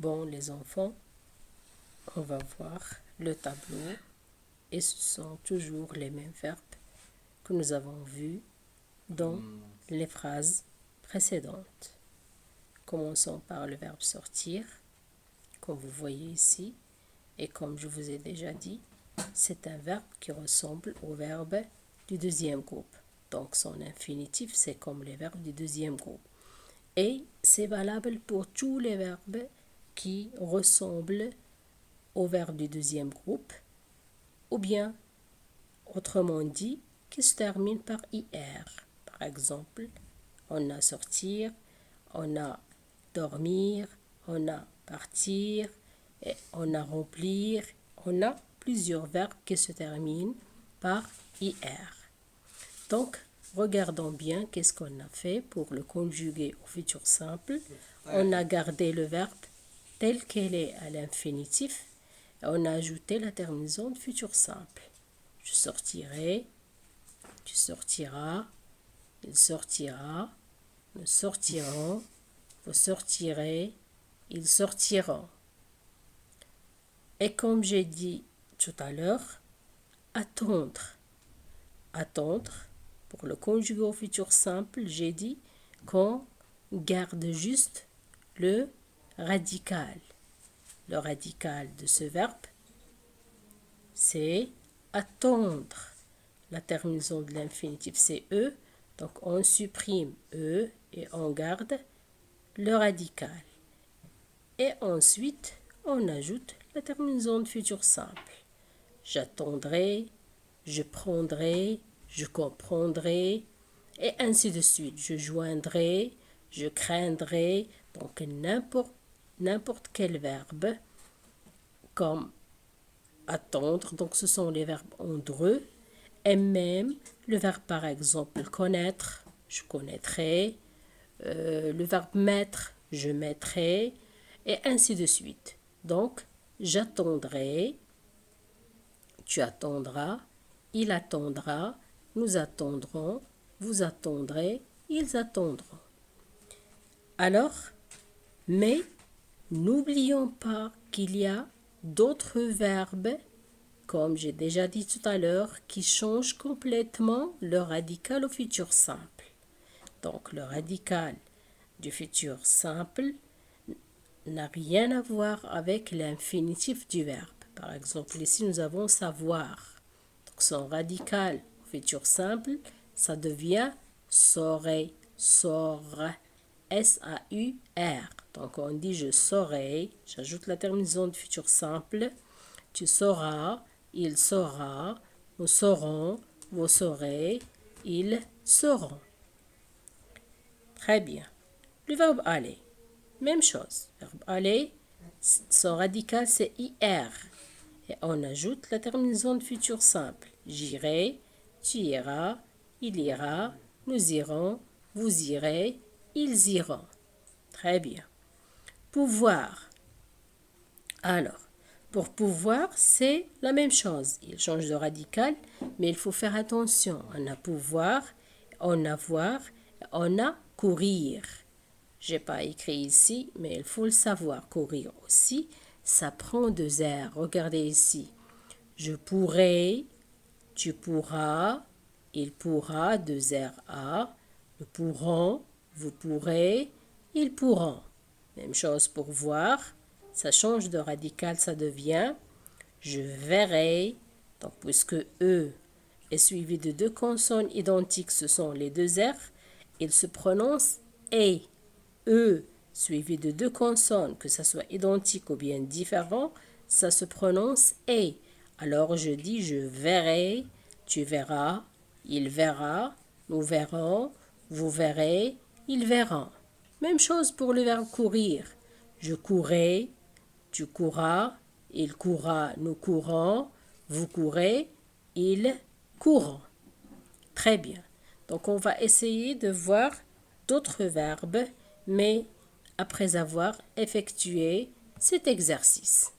Bon, les enfants, on va voir le tableau et ce sont toujours les mêmes verbes que nous avons vus dans les phrases précédentes. Commençons par le verbe sortir, comme vous voyez ici. Et comme je vous ai déjà dit, c'est un verbe qui ressemble au verbe du deuxième groupe. Donc son infinitif, c'est comme les verbes du deuxième groupe. Et c'est valable pour tous les verbes qui ressemblent au verbe du deuxième groupe, ou bien, autrement dit, qui se terminent par IR. Par exemple, on a sortir, on a dormir, on a partir, et on a remplir. On a plusieurs verbes qui se terminent par IR. Donc, regardons bien qu'est-ce qu'on a fait pour le conjuguer au futur simple. On a gardé le verbe tel qu'il est à l'infinitif et on a ajouté la terminaison de futur simple. Je sortirai, tu sortiras, il sortira, nous sortirons, vous sortirez, ils sortiront. Et comme j'ai dit tout à l'heure, attendre. Attendre, pour le conjuguer au futur simple, j'ai dit qu'on garde juste le radical. Le radical de ce verbe, c'est attendre. La terminaison de l'infinitif, c'est E. Donc, on supprime E et on garde le radical. Et ensuite, on ajoute la terminaison de futur simple. J'attendrai, je prendrai, je comprendrai, et ainsi de suite. Je joindrai, je craindrai. Donc, n'importe quel verbe, comme attendre, donc ce sont les verbes en dreux, et même le verbe par exemple connaître, je connaîtrai, le verbe mettre, je mettrai, et ainsi de suite. Donc, j'attendrai, tu attendras, il attendra, nous attendrons, vous attendrez, ils attendront. Alors, mais n'oublions pas qu'il y a d'autres verbes, comme j'ai déjà dit tout à l'heure, qui changent complètement le radical au futur simple. Donc, le radical du futur simple n'a rien à voir avec l'infinitif du verbe. Par exemple, ici, nous avons savoir. Donc, son radical au futur simple, ça devient saurait, saura, S-A-U-R. Donc, on dit je saurai, j'ajoute la terminaison du futur simple. Tu sauras, il saura, nous saurons, vous saurez, ils sauront. Très bien. Le verbe aller. Même chose. Verbe aller, son radical c'est IR. Et on ajoute la terminaison de futur simple. J'irai, tu iras, il ira, nous irons, vous irez, ils iront. Très bien. Pouvoir. Alors, pour pouvoir, c'est la même chose. Il change de radical, mais il faut faire attention. On a pouvoir, on a voir, on a courir. Je n'ai pas écrit ici, mais il faut le savoir. Courir aussi, ça prend deux airs. Regardez ici. Je pourrai, tu pourras, il pourra, deux airs A. Nous pourrons, vous pourrez, ils pourront. Même chose pour voir. Ça change de radical, ça devient je verrai. Donc, puisque E est suivi de deux consonnes identiques, ce sont les deux R, il se prononce et. E suivi de deux consonnes, que ce soit identique ou bien différent, ça se prononce et. Alors, je dis je verrai, tu verras, il verra, nous verrons, vous verrez, ils verront. Même chose pour le verbe courir. Je courrai, tu courras, il courra, nous courons, vous courez, ils courront. Très bien. Donc, on va essayer de voir d'autres verbes, mais après avoir effectué cet exercice.